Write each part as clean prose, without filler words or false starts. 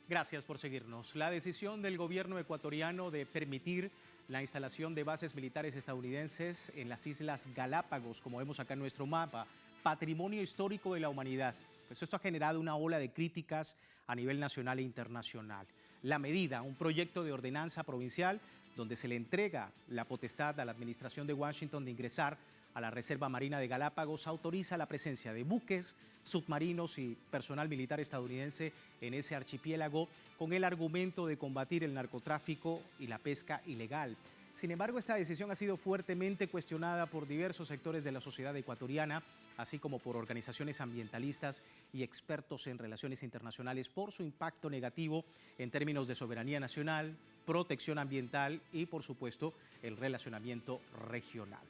Gracias por seguirnos. La decisión del gobierno ecuatoriano de permitir la instalación de bases militares estadounidenses en las Islas Galápagos, como vemos acá en nuestro mapa, patrimonio histórico de la humanidad. Pues esto ha generado una ola de críticas a nivel nacional e internacional. La medida, un proyecto de ordenanza provincial donde se le entrega la potestad a la administración de Washington de ingresar a la Reserva Marina de Galápagos, autoriza la presencia de buques, submarinos y personal militar estadounidense en ese archipiélago con el argumento de combatir el narcotráfico y la pesca ilegal. Sin embargo, esta decisión ha sido fuertemente cuestionada por diversos sectores de la sociedad ecuatoriana, así como por organizaciones ambientalistas y expertos en relaciones internacionales por su impacto negativo en términos de soberanía nacional, protección ambiental y, por supuesto, el relacionamiento regional.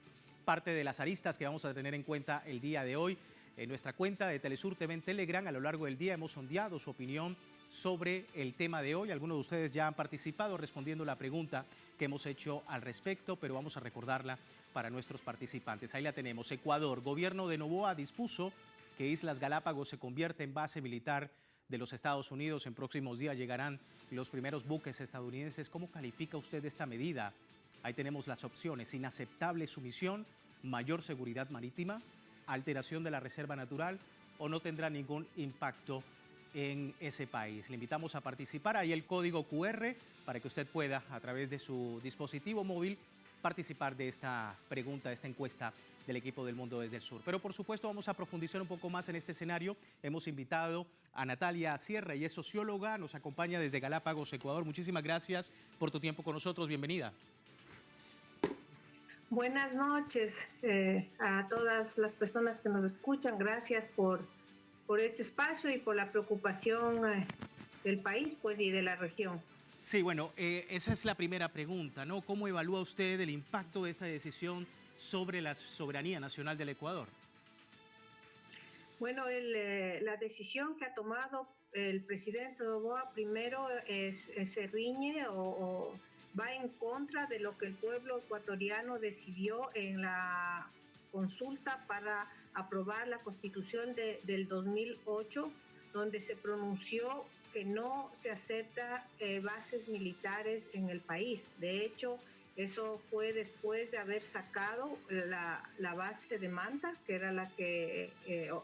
Parte de las aristas que vamos a tener en cuenta el día de hoy. En nuestra cuenta de Telesur TV en Telegram, a lo largo del día hemos sondeado su opinión sobre el tema de hoy. Algunos de ustedes ya han participado respondiendo la pregunta que hemos hecho al respecto, pero vamos a recordarla para nuestros participantes. Ahí la tenemos. Ecuador, gobierno de Noboa dispuso que Islas Galápagos se convierta en base militar de los Estados Unidos. En próximos días llegarán los primeros buques estadounidenses. ¿Cómo califica usted esta medida? Ahí tenemos las opciones: inaceptable sumisión, mayor seguridad marítima, alteración de la reserva natural o no tendrá ningún impacto en ese país. Le invitamos a participar. Ahí el código QR para que usted pueda, a través de su dispositivo móvil, participar de esta pregunta, de esta encuesta del equipo del Mundo desde el Sur. Pero por supuesto vamos a profundizar un poco más en este escenario. Hemos invitado a Natalia Sierra, y es socióloga, nos acompaña desde Galápagos, Ecuador. Muchísimas gracias por tu tiempo con nosotros. Bienvenida. Buenas noches a todas las personas que nos escuchan. Gracias por este espacio y por la preocupación del país, pues, y de la región. Sí, bueno, esa es la primera pregunta, ¿no? ¿Cómo evalúa usted el impacto de esta decisión sobre la soberanía nacional del Ecuador? Bueno, la decisión que ha tomado el presidente Noboa primero se riñe o va en contra de lo que el pueblo ecuatoriano decidió en la consulta para aprobar la Constitución del 2008, donde se pronunció que no se acepta bases militares en el país. De hecho, eso fue después de haber sacado la base de Manta, que era la que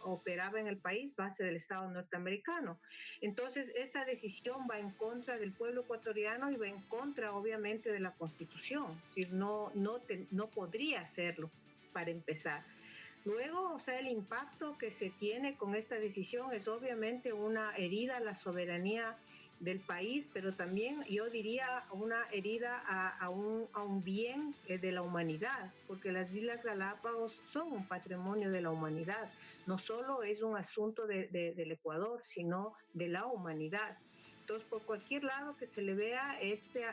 operaba en el país, base del Estado norteamericano. Entonces, esta decisión va en contra del pueblo ecuatoriano y va en contra, obviamente, de la Constitución. Es decir, no podría hacerlo, para empezar. Luego, o sea, el impacto que se tiene con esta decisión es obviamente una herida a la soberanía del país, pero también yo diría una herida a un bien de la humanidad, porque las Islas Galápagos son un patrimonio de la humanidad. No solo es un asunto del Ecuador, sino de la humanidad. Entonces, por cualquier lado que se le vea,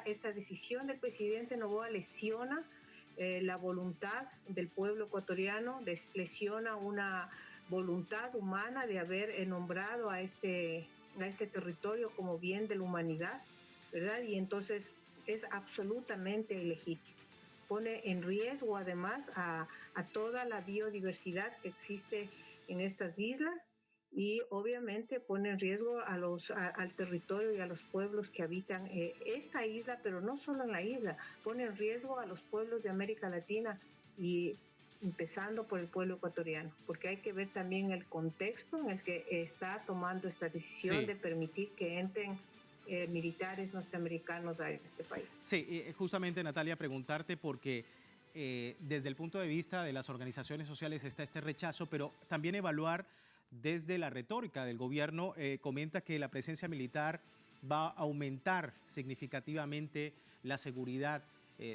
esta decisión del presidente Noboa lesiona la voluntad del pueblo ecuatoriano, lesiona una voluntad humana de haber nombrado a este territorio como bien de la humanidad, ¿verdad? Y entonces es absolutamente ilegítimo. Pone en riesgo además a toda la biodiversidad que existe en estas islas y obviamente pone en riesgo al territorio y a los pueblos que habitan esta isla, pero no solo en la isla, pone en riesgo a los pueblos de América Latina y empezando por el pueblo ecuatoriano, porque hay que ver también el contexto en el que está tomando esta decisión de permitir que entren militares norteamericanos a este país. Sí, justamente, Natalia, preguntarte porque desde el punto de vista de las organizaciones sociales está este rechazo, pero también evaluar desde la retórica del gobierno. Comenta que la presencia militar va a aumentar significativamente la seguridad,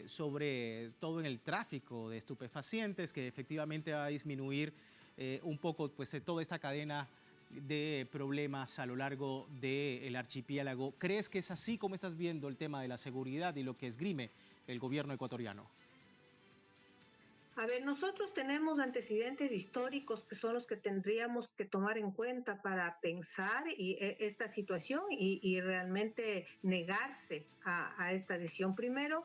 sobre todo en el tráfico de estupefacientes, que efectivamente va a disminuir un poco, pues, toda esta cadena de problemas a lo largo del archipiélago. ¿Crees que es así? ¿Cómo estás viendo el tema de la seguridad y lo que esgrime el gobierno ecuatoriano? A ver, nosotros tenemos antecedentes históricos que son los que tendríamos que tomar en cuenta para pensar esta situación y realmente negarse a esta decisión. Primero,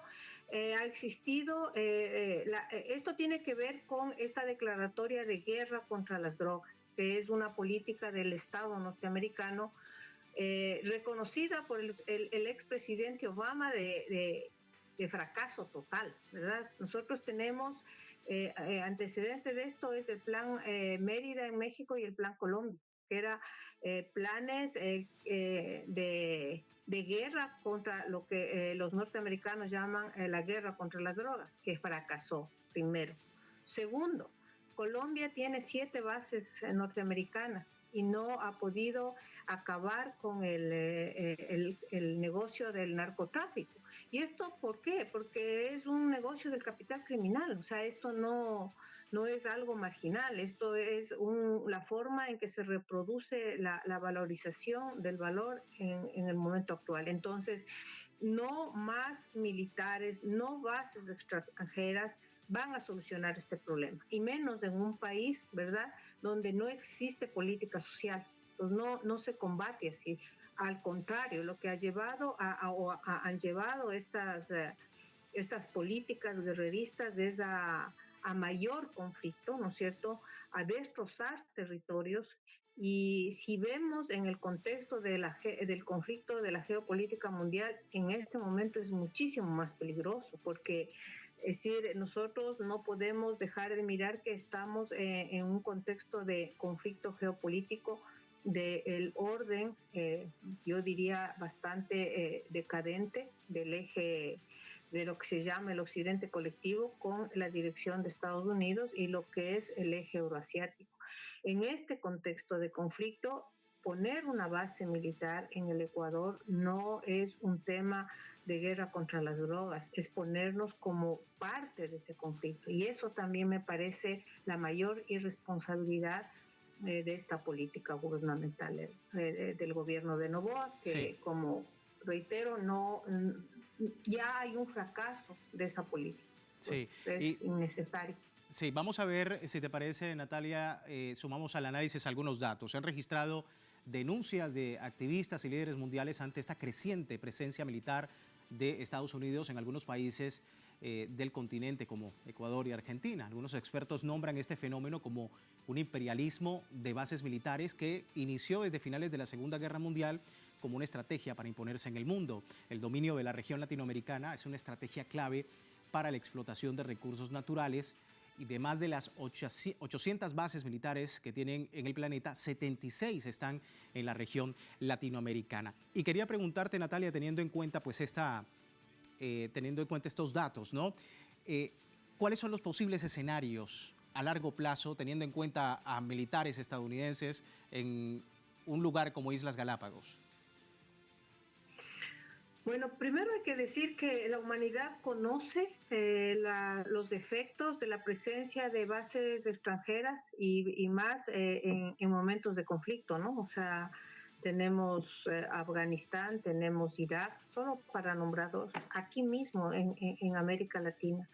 ha existido, esto tiene que ver con esta declaratoria de guerra contra las drogas, que es una política del Estado norteamericano reconocida por el expresidente Obama de fracaso total, ¿verdad? Nosotros tenemos antecedente de esto, es el plan Mérida en México y el plan Colombia, que eran planes de guerra contra lo que los norteamericanos llaman la guerra contra las drogas, que fracasó primero. Segundo, Colombia tiene 7 bases norteamericanas y no ha podido acabar con el negocio del narcotráfico. ¿Y esto por qué? Porque es un negocio del capital criminal, o sea, esto no es algo marginal, esto es la forma en que se reproduce la valorización del valor en el momento actual. Entonces, no más militares, no bases extranjeras van a solucionar este problema, y menos en un país, ¿verdad?, donde no existe política social. Pues no se combate así. Al contrario, lo que han llevado estas políticas guerreristas es a mayor conflicto, ¿no es cierto?, a destrozar territorios. Y si vemos en el contexto del conflicto de la geopolítica mundial, en este momento es muchísimo más peligroso, porque es decir, nosotros no podemos dejar de mirar que estamos en un contexto de conflicto geopolítico del orden, yo diría, bastante decadente del eje de lo que se llama el occidente colectivo con la dirección de Estados Unidos y lo que es el eje euroasiático. En este contexto de conflicto, poner una base militar en el Ecuador no es un tema de guerra contra las drogas, es ponernos como parte de ese conflicto. Y eso también me parece la mayor irresponsabilidad de esta política gubernamental del gobierno de Noboa, que sí, como reitero, ya hay un fracaso de esa política. Sí. Es innecesario. Sí, vamos a ver, si te parece, Natalia, sumamos al análisis algunos datos. Se han registrado denuncias de activistas y líderes mundiales ante esta creciente presencia militar de Estados Unidos en algunos países del continente como Ecuador y Argentina. Algunos expertos nombran este fenómeno como un imperialismo de bases militares que inició desde finales de la Segunda Guerra Mundial como una estrategia para imponerse en el mundo. El dominio de la región latinoamericana es una estrategia clave para la explotación de recursos naturales, y de más de las 800 bases militares que tienen en el planeta, 76 están en la región latinoamericana. Y quería preguntarte, Natalia, teniendo en cuenta pues estos datos, ¿no? ¿Cuáles son los posibles escenarios a largo plazo, teniendo en cuenta a militares estadounidenses en un lugar como Islas Galápagos? Bueno, primero hay que decir que la humanidad conoce los defectos de la presencia de bases extranjeras y más en momentos de conflicto, ¿no? O sea, tenemos Afganistán, tenemos Irak, solo para nombrar dos, aquí mismo en América Latina.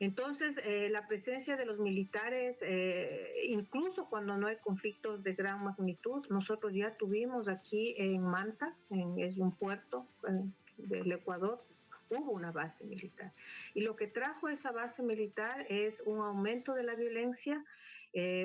Entonces, la presencia de los militares, incluso cuando no hay conflictos de gran magnitud, nosotros ya tuvimos aquí en Manta, es un puerto del Ecuador, hubo una base militar. Y lo que trajo esa base militar es un aumento de la violencia,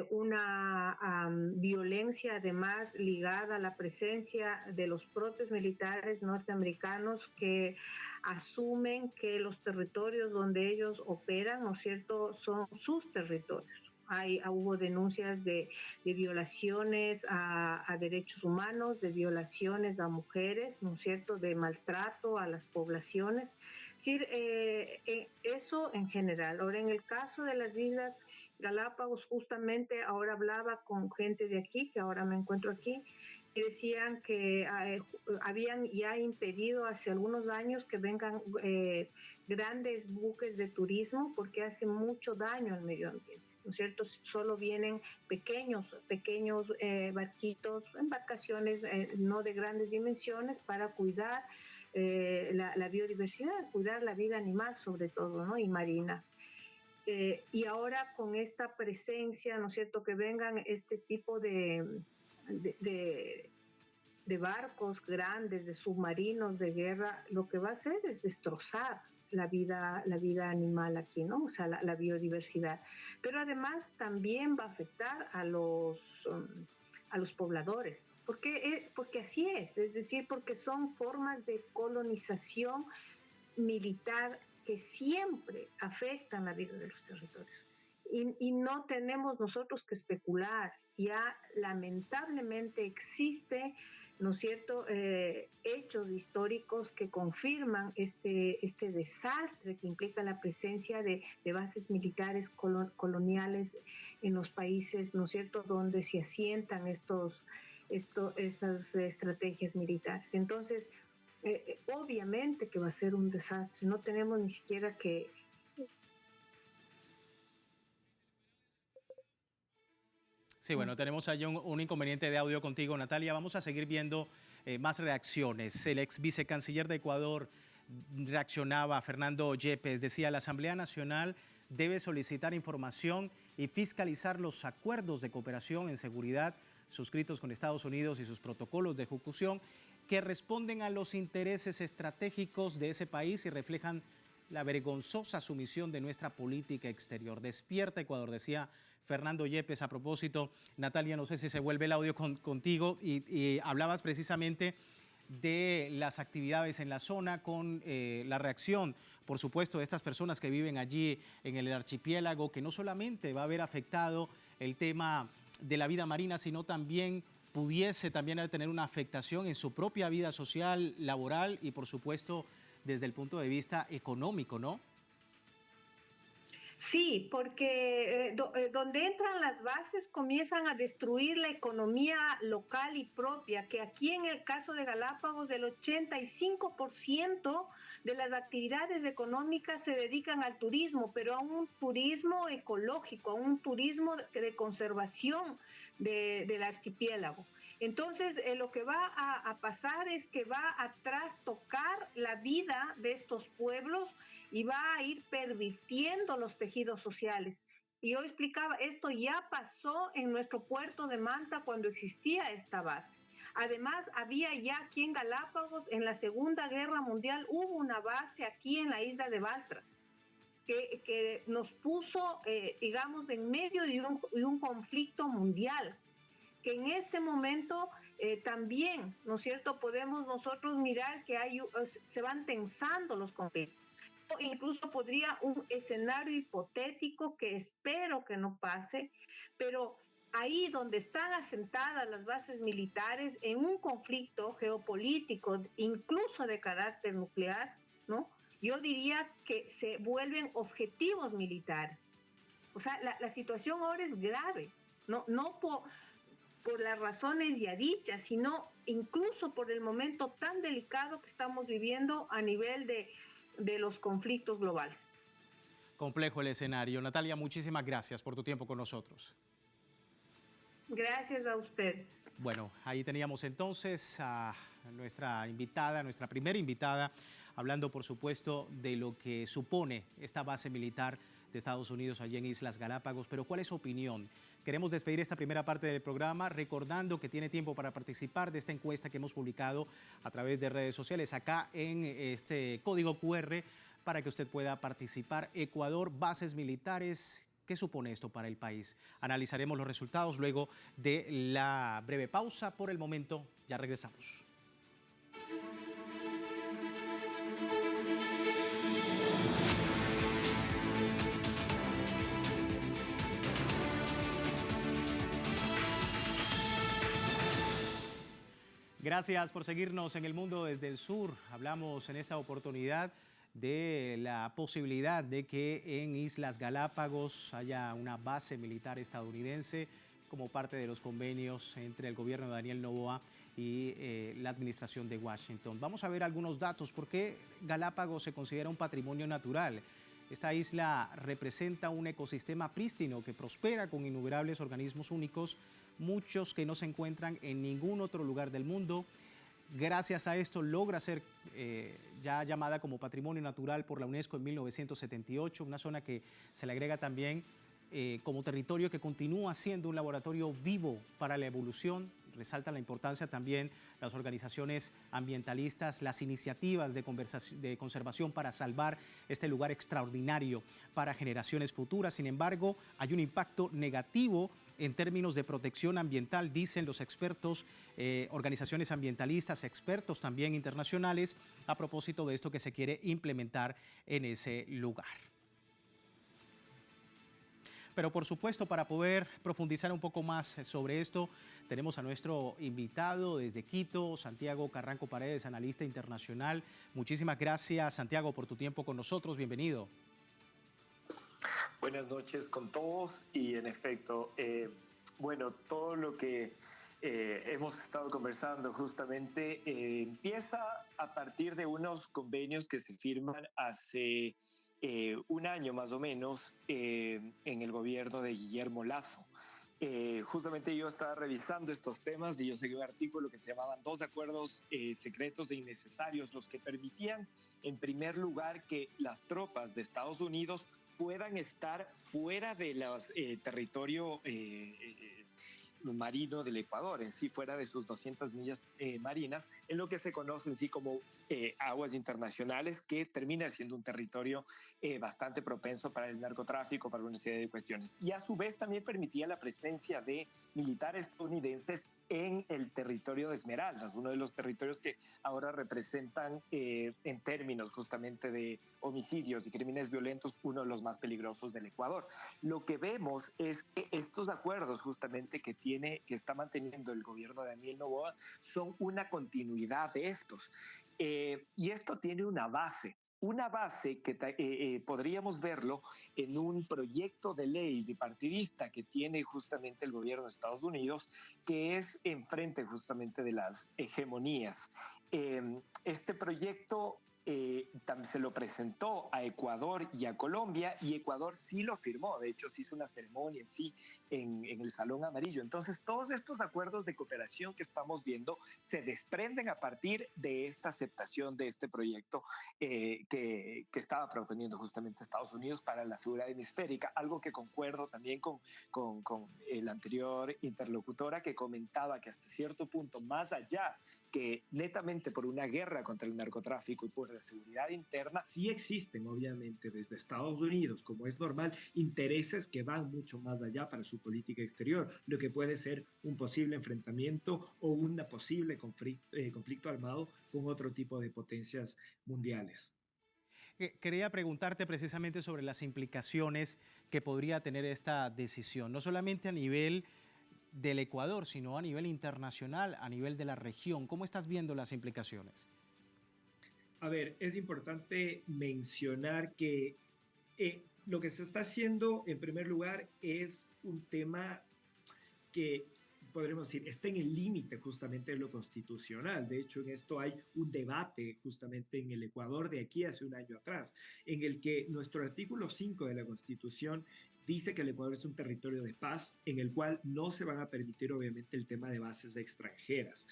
una violencia además ligada a la presencia de los propios militares norteamericanos que asumen que los territorios donde ellos operan, ¿no es cierto?, son sus territorios. Hubo denuncias de violaciones a derechos humanos, de violaciones a mujeres, ¿no es cierto?, de maltrato a las poblaciones. Es decir, eso en general. Ahora, en el caso de las Islas Galápagos, justamente ahora hablaba con gente de aquí, que ahora me encuentro aquí, y decían que habían ya impedido hace algunos años que vengan grandes buques de turismo porque hace mucho daño al medio ambiente, ¿no es cierto? Solo vienen pequeños barquitos, embarcaciones no de grandes dimensiones para cuidar la biodiversidad, cuidar la vida animal sobre todo, ¿no?, y marina. Y ahora con esta presencia, ¿no es cierto?, que vengan este tipo de barcos grandes, de submarinos de guerra, lo que va a hacer es destrozar la vida animal aquí, ¿no? O sea, la biodiversidad. Pero además también va a afectar a a los pobladores. Porque así es decir, porque son formas de colonización militar que siempre afectan la vida de los territorios. Y no tenemos nosotros que especular. Ya lamentablemente existe, ¿no es cierto?, hechos históricos que confirman este desastre que implica la presencia de bases militares coloniales en los países, ¿no es cierto?, donde se asientan estas estrategias militares. Entonces, obviamente que va a ser un desastre. No tenemos ni siquiera que... Sí, bueno, tenemos allí un inconveniente de audio contigo, Natalia. Vamos a seguir viendo más reacciones. El ex vicecanciller de Ecuador reaccionaba, Fernando Yepes, decía: la Asamblea Nacional debe solicitar información y fiscalizar los acuerdos de cooperación en seguridad suscritos con Estados Unidos y sus protocolos de ejecución que responden a los intereses estratégicos de ese país y reflejan la vergonzosa sumisión de nuestra política exterior. Despierta Ecuador, decía Fernando Yepes. A propósito, Natalia, no sé si se vuelve el audio contigo y hablabas precisamente de las actividades en la zona con la reacción, por supuesto, de estas personas que viven allí en el archipiélago, que no solamente va a haber afectado el tema de la vida marina, sino también pudiese también tener una afectación en su propia vida social, laboral y, por supuesto, desde el punto de vista económico, ¿no? Sí, porque donde entran las bases comienzan a destruir la economía local y propia, que aquí en el caso de Galápagos el 85% de las actividades económicas se dedican al turismo, pero a un turismo ecológico, a un turismo de conservación del archipiélago. Entonces, lo que va a pasar es que va a trastocar la vida de estos pueblos y va a ir pervirtiendo los tejidos sociales. Y yo explicaba, esto ya pasó en nuestro puerto de Manta cuando existía esta base. Además, había ya aquí en Galápagos, en la Segunda Guerra Mundial, hubo una base aquí en la isla de Baltra, que nos puso, digamos, en medio de un conflicto mundial, que en este momento también, ¿no es cierto?, podemos nosotros mirar que se van tensando los conflictos. Incluso podría un escenario hipotético que espero que no pase, pero ahí donde están asentadas las bases militares en un conflicto geopolítico, incluso de carácter nuclear, ¿no?, yo diría que se vuelven objetivos militares. O sea, la situación ahora es grave, no por las razones ya dichas, sino incluso por el momento tan delicado que estamos viviendo a nivel de los conflictos globales. Complejo el escenario. Natalia, muchísimas gracias por tu tiempo con nosotros. Gracias a ustedes. Bueno, ahí teníamos entonces a nuestra invitada, nuestra primera invitada, hablando por supuesto de lo que supone esta base militar de Estados Unidos allí en Islas Galápagos. Pero ¿cuál es su opinión? Queremos despedir esta primera parte del programa recordando que tiene tiempo para participar de esta encuesta que hemos publicado a través de redes sociales acá en este código QR para que usted pueda participar. Ecuador, bases militares, ¿qué supone esto para el país? Analizaremos los resultados luego de la breve pausa. Por el momento, ya regresamos. Gracias por seguirnos en El Mundo desde el Sur. Hablamos en esta oportunidad de la posibilidad de que en Islas Galápagos haya una base militar estadounidense como parte de los convenios entre el gobierno de Daniel Noboa y la administración de Washington. Vamos a ver algunos datos. ¿Por qué Galápagos se considera un patrimonio natural? Esta isla representa un ecosistema prístino que prospera con innumerables organismos únicos, muchos que no se encuentran en ningún otro lugar del mundo. Gracias a esto logra ser ya llamada como Patrimonio Natural por la UNESCO en 1978, una zona que se le agrega también como territorio que continúa siendo un laboratorio vivo para la evolución. Resalta la importancia también las organizaciones ambientalistas, las iniciativas de conservación para salvar este lugar extraordinario para generaciones futuras. Sin embargo, hay un impacto negativo en términos de protección ambiental, dicen los expertos, organizaciones ambientalistas, expertos también internacionales, a propósito de esto que se quiere implementar en ese lugar. Pero por supuesto, para poder profundizar un poco más sobre esto, tenemos a nuestro invitado desde Quito, Santiago Carranco Paredes, analista internacional. Muchísimas gracias, Santiago, por tu tiempo con nosotros. Bienvenido. Buenas noches con todos y en efecto, bueno, todo lo que hemos estado conversando justamente empieza a partir de unos convenios que se firman hace un año más o menos en el gobierno de Guillermo Lasso. Justamente yo estaba revisando estos temas y yo seguí un artículo que se llamaban dos acuerdos secretos e innecesarios, los que permitían, en primer lugar, que las tropas de Estados Unidos puedan estar fuera de los territorio marino del Ecuador, en sí fuera de sus 200 millas marinas, en lo que se conoce en sí como aguas internacionales, que termina siendo un territorio bastante propenso para el narcotráfico, para una serie de cuestiones. Y a su vez también permitía la presencia de militares estadounidenses en el territorio de Esmeraldas, uno de los territorios que ahora representan en términos justamente de homicidios y crímenes violentos, uno de los más peligrosos del Ecuador. Lo que vemos es que estos acuerdos justamente que está manteniendo el gobierno de Daniel Noboa son una continuidad de estos. Y esto tiene una base que podríamos verlo en un proyecto de ley bipartidista que tiene justamente el gobierno de Estados Unidos, que es enfrente justamente de las hegemonías. Este proyecto se lo presentó a Ecuador y a Colombia, y Ecuador sí lo firmó. De hecho, se hizo una ceremonia en sí en el Salón Amarillo. Entonces, todos estos acuerdos de cooperación que estamos viendo se desprenden a partir de esta aceptación de este proyecto que estaba proponiendo justamente Estados Unidos para la seguridad hemisférica, algo que concuerdo también con la anterior interlocutora, que comentaba que hasta cierto punto, más allá que netamente por una guerra contra el narcotráfico y por la seguridad interna, sí existen, obviamente, desde Estados Unidos, como es normal, intereses que van mucho más allá para su política exterior, lo que puede ser un posible enfrentamiento o un posible conflicto armado con otro tipo de potencias mundiales. Quería preguntarte precisamente sobre las implicaciones que podría tener esta decisión, no solamente a nivel del Ecuador, sino a nivel internacional, a nivel de la región. ¿Cómo estás viendo las implicaciones? A ver, es importante mencionar que lo que se está haciendo, en primer lugar, es un tema que podremos decir, está en el límite justamente de lo constitucional. De hecho, en esto hay un debate justamente en el Ecuador de aquí hace un año atrás, en el que nuestro artículo 5 de la Constitución dice que el Ecuador es un territorio de paz en el cual no se van a permitir obviamente el tema de bases extranjeras.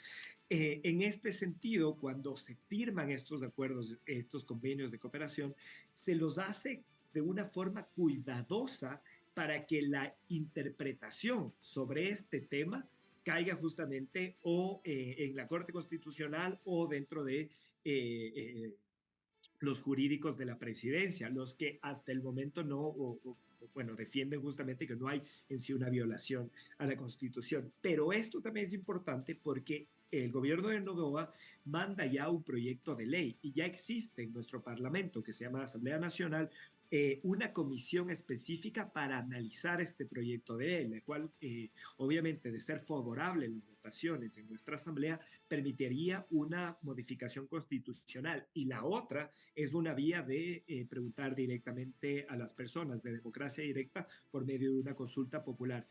En este sentido, cuando se firman estos acuerdos, estos convenios de cooperación, se los hace de una forma cuidadosa para que la interpretación sobre este tema caiga justamente o en la Corte Constitucional o dentro de los jurídicos de la presidencia, los que hasta el momento no, bueno, defienden justamente que no hay en sí una violación a la Constitución. Pero esto también es importante porque el gobierno de Noboa manda ya un proyecto de ley y ya existe en nuestro Parlamento, que se llama Asamblea Nacional, una comisión específica para analizar este proyecto de ley, la cual obviamente de ser favorable en las votaciones en nuestra asamblea permitiría una modificación constitucional, y la otra es una vía de preguntar directamente a las personas, de democracia directa por medio de una consulta popular.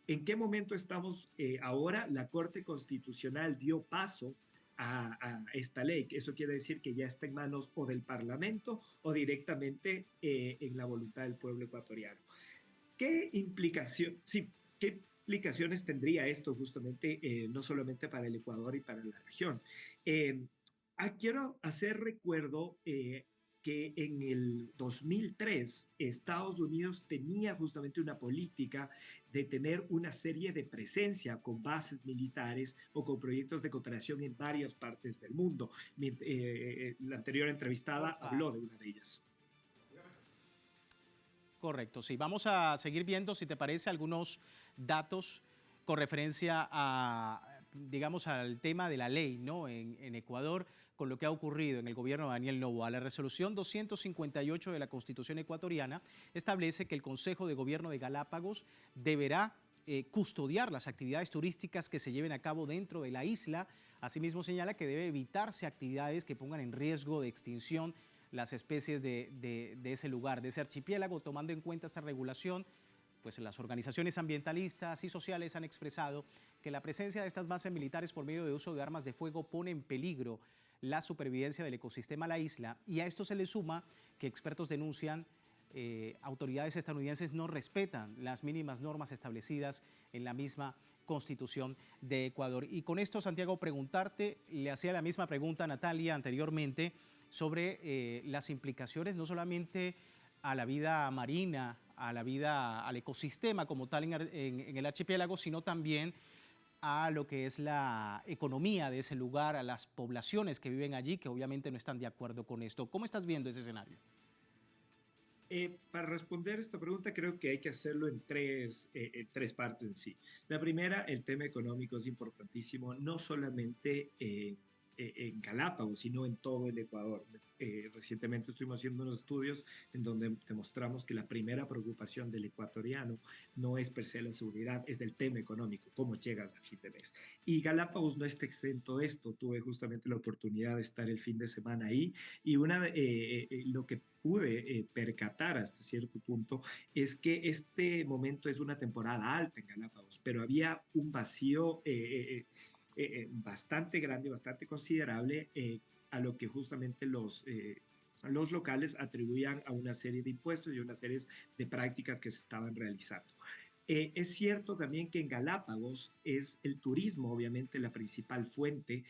¿En qué momento estamos ahora? La Corte Constitucional dio paso a esta ley. Eso quiere decir que ya está en manos o del Parlamento o directamente en la voluntad del pueblo ecuatoriano. Sí, ¿qué implicaciones tendría esto justamente no solamente para el Ecuador y para la región? Quiero hacer recuerdo que en el 2003 Estados Unidos tenía justamente una política de tener una serie de presencia con bases militares o con proyectos de cooperación en varias partes del mundo. La anterior entrevistada habló de una de ellas. Correcto, sí. Vamos a seguir viendo, si te parece, algunos datos con referencia a, digamos, al tema de la ley, ¿no? En Ecuador, con lo que ha ocurrido en el gobierno de Daniel Noboa. La resolución 258 de la Constitución ecuatoriana establece que el Consejo de Gobierno de Galápagos deberá custodiar las actividades turísticas que se lleven a cabo dentro de la isla. Asimismo señala que debe evitarse actividades que pongan en riesgo de extinción las especies de ese lugar, de ese archipiélago. Tomando en cuenta esta regulación, pues las organizaciones ambientalistas y sociales han expresado que la presencia de estas bases militares por medio de uso de armas de fuego pone en peligro la supervivencia del ecosistema a la isla, y a esto se le suma que expertos denuncian autoridades estadounidenses no respetan las mínimas normas establecidas en la misma Constitución de Ecuador. Y con esto, Santiago, preguntarte, le hacía la misma pregunta a Natalia anteriormente sobre las implicaciones no solamente a la vida marina, al ecosistema como tal en el archipiélago, sino también a lo que es la economía de ese lugar, a las poblaciones que viven allí, que obviamente no están de acuerdo con esto. ¿Cómo estás viendo ese escenario? Para responder esta pregunta, creo que hay que hacerlo en tres partes en sí. La primera, el tema económico es importantísimo, no solamente en Galápagos, sino en todo el Ecuador. Recientemente estuvimos haciendo unos estudios en donde demostramos que la primera preocupación del ecuatoriano no es per se la seguridad, es el tema económico, cómo llegas a fin de mes. Y Galápagos no está exento de esto. Tuve justamente la oportunidad de estar el fin de semana ahí, y lo que pude percatar hasta cierto punto es que este momento es una temporada alta en Galápagos, pero había un vacío bastante grande, bastante considerable, a lo que justamente los locales atribuían a una serie de impuestos y una serie de prácticas que se estaban realizando. Es cierto también que en Galápagos es el turismo, obviamente, la principal fuente.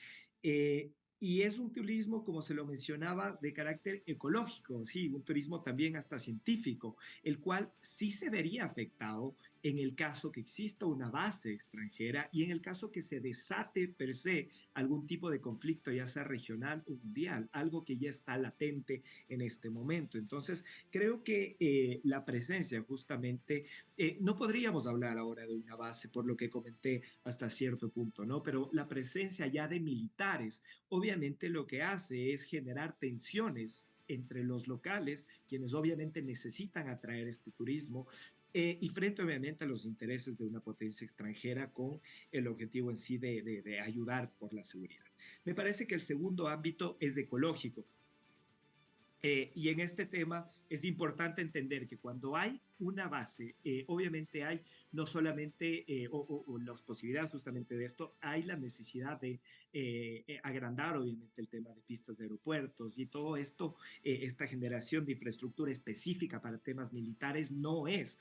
Y es un turismo, como se lo mencionaba, de carácter ecológico, sí, un turismo también hasta científico, el cual sí se vería afectado en el caso que exista una base extranjera y en el caso que se desate per se algún tipo de conflicto, ya sea regional o mundial, algo que ya está latente en este momento. Entonces, creo que la presencia justamente, no podríamos hablar ahora de una base por lo que comenté hasta cierto punto, ¿no? Pero la presencia ya de militares, obviamente lo que hace es generar tensiones entre los locales, quienes obviamente necesitan atraer este turismo, y frente obviamente a los intereses de una potencia extranjera con el objetivo en sí de ayudar por la seguridad. Me parece que el segundo ámbito es ecológico. Y en este tema es importante entender que cuando hay una base, obviamente hay no solamente o las posibilidades justamente de esto, hay la necesidad de agrandar obviamente el tema de pistas de aeropuertos y todo esto, esta generación de infraestructura específica para temas militares no es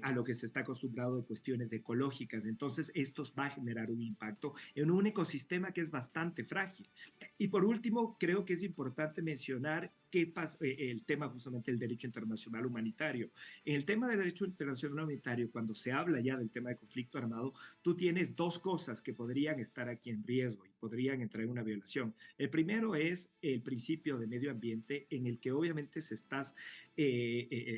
a lo que se está acostumbrado de cuestiones ecológicas. Entonces, esto va a generar un impacto en un ecosistema que es bastante frágil. Y por último, creo que es importante mencionar el tema justamente del derecho internacional humanitario. En el tema del derecho internacional humanitario, cuando se habla ya del tema de conflicto armado, tú tienes dos cosas que podrían estar aquí en riesgo y podrían entrar en una violación. El primero es el principio de medio ambiente, en el que obviamente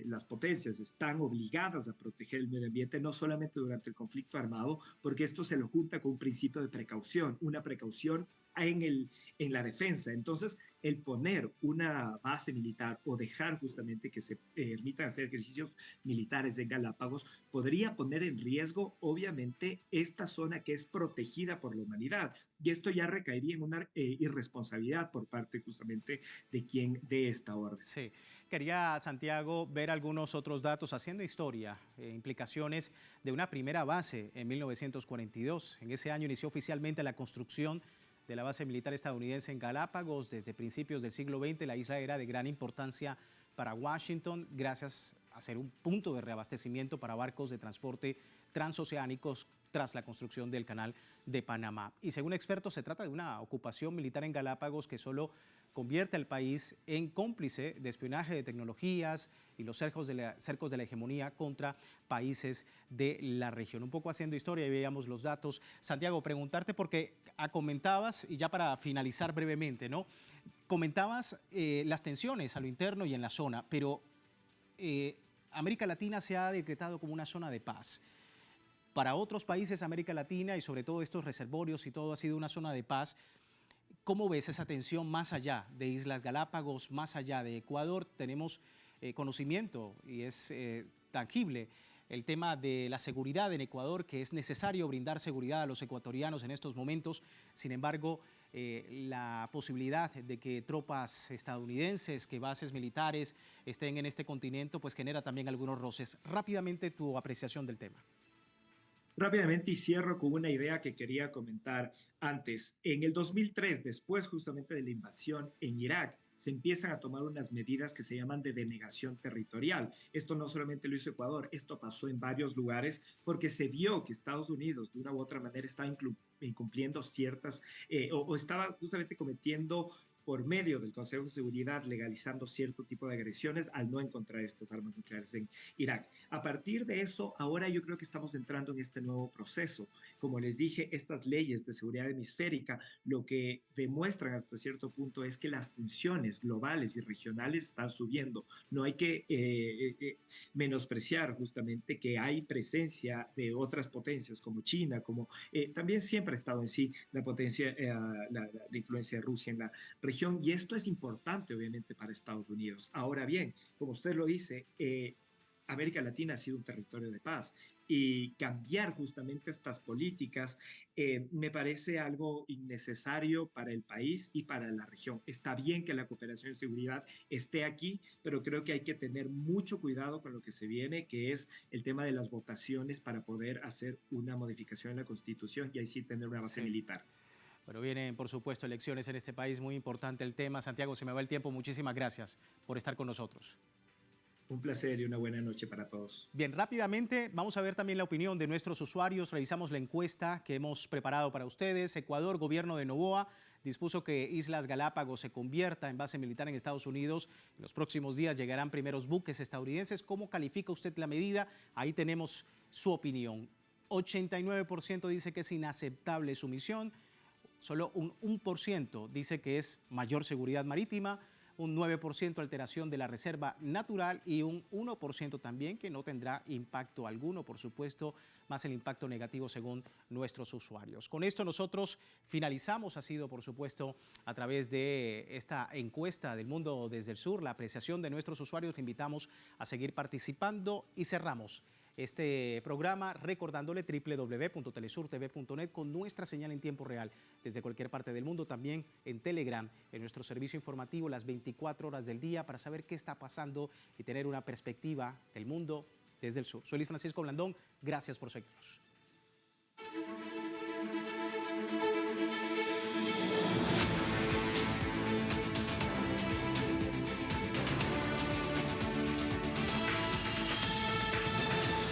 las potencias están obligadas a proteger el medio ambiente, no solamente durante el conflicto armado, porque esto se lo junta con un principio de precaución, una precaución en la defensa. Entonces, el poner una base militar o dejar justamente que se permitan hacer ejercicios militares en Galápagos podría poner en riesgo, obviamente, esta zona que es protegida por la humanidad. Y esto ya recaería en una irresponsabilidad por parte justamente de quien dé esta orden. Sí. Quería, Santiago, ver algunos otros datos haciendo historia, implicaciones de una primera base en 1942. En ese año inició oficialmente la construcción de la base militar estadounidense en Galápagos. Desde principios del siglo XX, la isla era de gran importancia para Washington, gracias a ser un punto de reabastecimiento para barcos de transporte transoceánicos tras la construcción del Canal de Panamá. Y según expertos, se trata de una ocupación militar en Galápagos que solo convierte al país en cómplice de espionaje de tecnologías y los cercos de la hegemonía contra países de la región. Un poco haciendo historia y veíamos los datos. Santiago, preguntarte porque comentabas, y ya para finalizar brevemente, ¿no? Comentabas las tensiones a lo interno y en la zona, pero América Latina se ha decretado como una zona de paz. Para otros países de América Latina y sobre todo estos reservorios y todo ha sido una zona de paz. ¿Cómo ves esa tensión más allá de Islas Galápagos, más allá de Ecuador? Tenemos conocimiento y es tangible el tema de la seguridad en Ecuador, que es necesario brindar seguridad a los ecuatorianos en estos momentos. Sin embargo, la posibilidad de que tropas estadounidenses, que bases militares estén en este continente, pues genera también algunos roces. Rápidamente, tu apreciación del tema. Rápidamente y cierro con una idea que quería comentar antes. En el 2003, después justamente de la invasión en Irak, se empiezan a tomar unas medidas que se llaman de denegación territorial. Esto no solamente lo hizo Ecuador, esto pasó en varios lugares porque se vio que Estados Unidos de una u otra manera estaba incumpliendo ciertas o estaba justamente cometiendo por medio del Consejo de Seguridad, legalizando cierto tipo de agresiones al no encontrar estas armas nucleares en Irak. A partir de eso, ahora yo creo que estamos entrando en este nuevo proceso. Como les dije, estas leyes de seguridad hemisférica lo que demuestran hasta cierto punto es que las tensiones globales y regionales están subiendo. No hay que menospreciar justamente que hay presencia de otras potencias como China, como también siempre ha estado en sí la potencia, la influencia de Rusia en la región. Y esto es importante, obviamente, para Estados Unidos. Ahora bien, como usted lo dice, América Latina ha sido un territorio de paz y cambiar justamente estas políticas me parece algo innecesario para el país y para la región. Está bien que la cooperación de seguridad esté aquí, pero creo que hay que tener mucho cuidado con lo que se viene, que es el tema de las votaciones para poder hacer una modificación en la Constitución y ahí sí tener una base militar. Bueno, vienen, por supuesto, elecciones en este país, muy importante el tema. Santiago, se me va el tiempo. Muchísimas gracias por estar con nosotros. Un placer y una buena noche para todos. Bien, rápidamente vamos a ver también la opinión de nuestros usuarios. Revisamos la encuesta que hemos preparado para ustedes. Ecuador, gobierno de Noboa, dispuso que Islas Galápagos se convierta en base militar en Estados Unidos. En los próximos días llegarán primeros buques estadounidenses. ¿Cómo califica usted la medida? Ahí tenemos su opinión. 89% dice que es inaceptable su misión. Solo un 1% dice que es mayor seguridad marítima, un 9% alteración de la reserva natural y un 1% también que no tendrá impacto alguno, por supuesto, más el impacto negativo según nuestros usuarios. Con esto nosotros finalizamos, ha sido por supuesto a través de esta encuesta del mundo desde el sur, la apreciación de nuestros usuarios. Le invitamos a seguir participando y cerramos este programa recordándole www.telesurtv.net con nuestra señal en tiempo real desde cualquier parte del mundo, también en Telegram, en nuestro servicio informativo las 24 horas del día para saber qué está pasando y tener una perspectiva del mundo desde el sur. Soy Luis Francisco Blandón, gracias por seguirnos.